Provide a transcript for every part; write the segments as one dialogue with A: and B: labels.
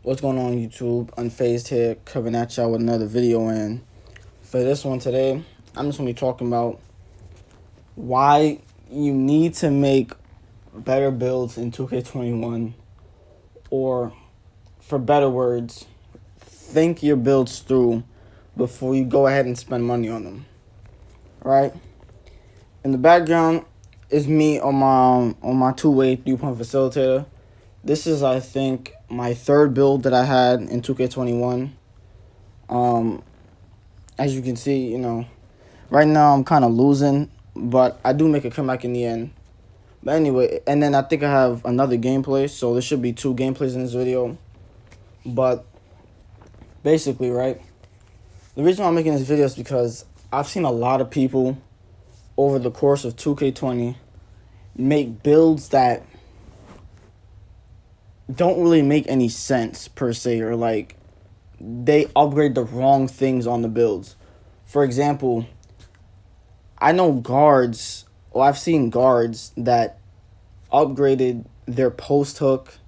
A: What's going on YouTube? Unphased here, coming at y'all with another video, and for this one today, I'm just going to be talking about why you need to make better builds in 2K21, or for better words, think your builds through before you go ahead and spend money on them, right? In the background is me on my two-way 3-point facilitator. This is, I think, my third build that I had in 2K21. As you can see, right now I'm kind of losing, but I do make a comeback in the end. But anyway, and then I think I have another gameplay, so there should be 2 gameplays in this video. But basically, right, the reason why I'm making this video is because I've seen a lot of people over the course of 2K20 make builds that don't really make any sense per se, or like they upgrade the wrong things on the builds. For example, I know guards, or I've seen guards that upgraded their post hook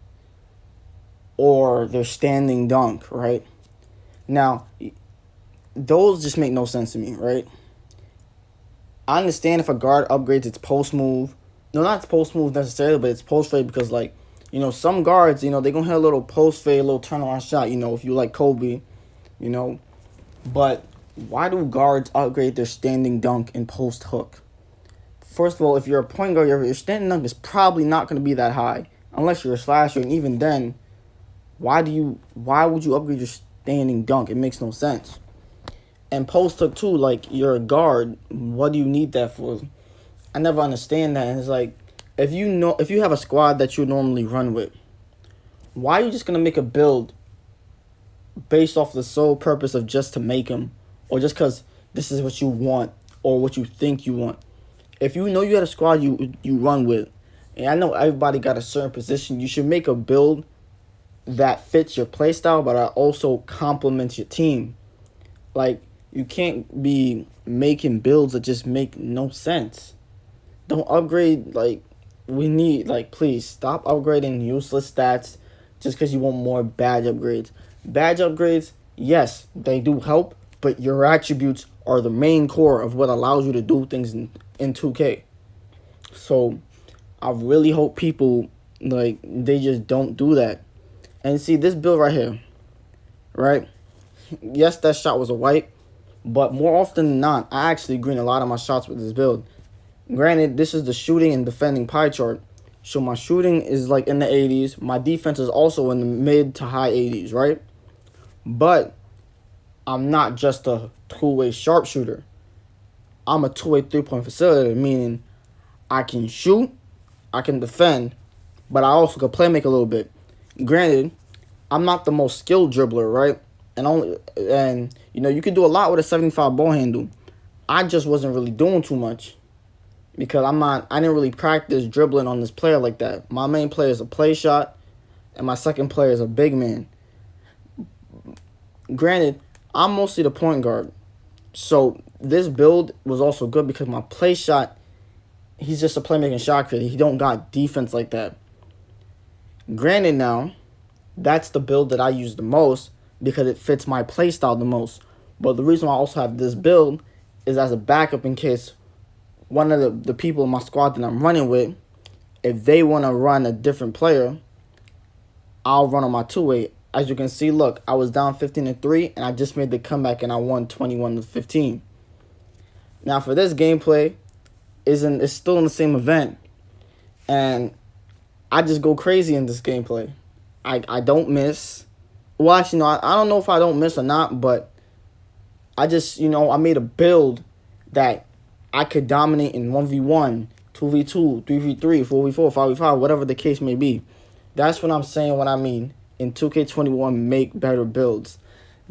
A: or their standing dunk, right? Now, those just make no sense to me, right? I understand if a guard upgrades its post move. No, not its post move necessarily, but its post fade, because some guards, they're going to hit a little post fade, a little turnaround shot, if you like Kobe, But why do guards upgrade their standing dunk and post hook? First of all, if you're a point guard, your standing dunk is probably not going to be that high, unless you're a slasher, and even then, why would you upgrade your standing dunk? It makes no sense. And post hook too, like, you're a guard, what do you need that for? I never understand that. And it's like, if you have a squad that you normally run with, why are you just gonna make a build based off the sole purpose of just to make them, or just because this is what you want or what you think you want? If you know you had a squad you run with, and I know everybody got a certain position, you should make a build that fits your playstyle, but also complements your team. Like, you can't be making builds that just make no sense. Don't upgrade, please stop upgrading useless stats just because you want more badge upgrades. Badge upgrades, yes, they do help, but your attributes are the main core of what allows you to do things in 2K. So, I really hope people, they just don't do that. And see, this build right here, right? Yes, that shot was a wipe, but more often than not, I actually green a lot of my shots with this build. Granted, this is the shooting and defending pie chart. So my shooting is like in the 80s. My defense is also in the mid to high 80s, right? But I'm not just a two-way sharpshooter. I'm a two-way 3-point facilitator, meaning I can shoot, I can defend, but I also can play make a little bit. Granted, I'm not the most skilled dribbler, right? And you can do a lot with a 75 ball handle. I just wasn't really doing too much because I didn't really practice dribbling on this player like that. My main player is a play shot, and my second player is a big man. Granted, I'm mostly the point guard. So this build was also good because my play shot, he's just a playmaking shot creator. He don't got defense like that. Granted, now, that's the build that I use the most because it fits my playstyle the most. But the reason why I also have this build is as a backup in case one of the people in my squad that I'm running with, if they want to run a different player, I'll run on my two-way. As you can see, look, I was down 15-3, and I just made the comeback, and I won 21-15. Now, for this gameplay, it's still in the same event, and I just go crazy in this gameplay. I don't miss. Well, actually, no, I don't know if I don't miss or not, but I just, I made a build that I could dominate in 1v1, 2v2, 3v3, 4v4, 5v5, whatever the case may be. That's what I'm saying when I mean in 2K21, make better builds.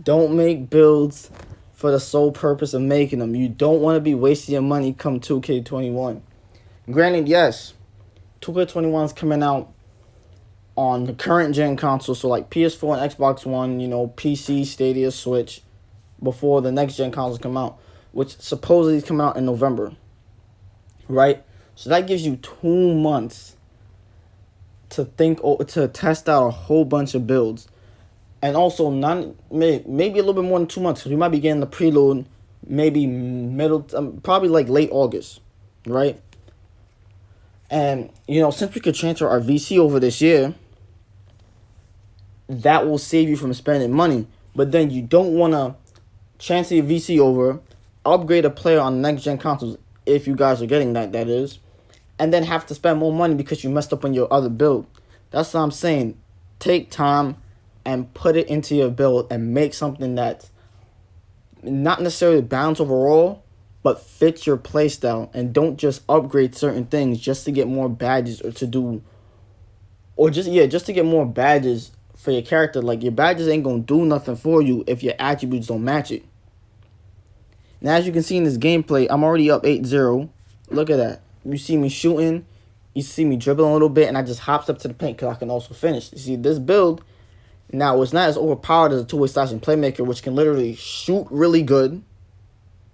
A: Don't make builds for the sole purpose of making them. You don't want to be wasting your money come 2K21. Granted, yes, 2K21 is coming out on the current gen console, so like PS4 and Xbox One, PC, Stadia, Switch, before the next gen consoles come out, which supposedly is coming out in November, right? So that gives you 2 months to test out a whole bunch of builds. And also, maybe a little bit more than 2 months, because we might be getting the preload maybe middle, probably like late August, right? And, since we could transfer our VC over this year, that will save you from spending money. But then you don't want to transfer your VC over, upgrade a player on next gen consoles, if you guys are getting that is, and then have to spend more money because you messed up on your other build. That's what I'm saying. Take time and put it into your build and make something that's not necessarily balanced overall, but fits your playstyle. And don't just upgrade certain things just to get more badges or just to get more badges for your character. Like, your badges ain't gonna do nothing for you if your attributes don't match it. Now, as you can see in this gameplay, I'm already up 8-0. Look at that. You see me shooting. You see me dribbling a little bit, and I just hopped up to the paint because I can also finish. You see, this build, now, it's not as overpowered as a two-way slashing playmaker, which can literally shoot really good.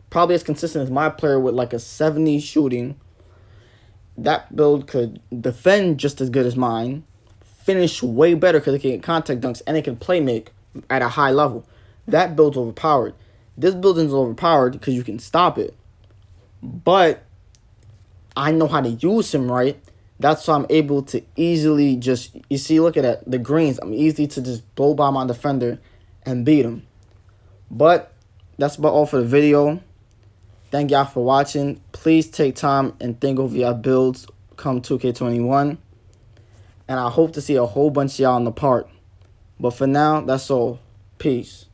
A: Probably as consistent as my player with like a 70 shooting. That build could defend just as good as mine. Finish way better because it can get contact dunks, and it can play make at a high level. That build's overpowered. This build is overpowered because you can stop it. But I know how to use him right. That's why I'm able to easily just, you see, look at that, the greens. I'm easy to just blow by my defender and beat him. But that's about all for the video. Thank y'all for watching. Please take time and think over your builds come 2K21. And I hope to see a whole bunch of y'all in the park. But for now, that's all. Peace.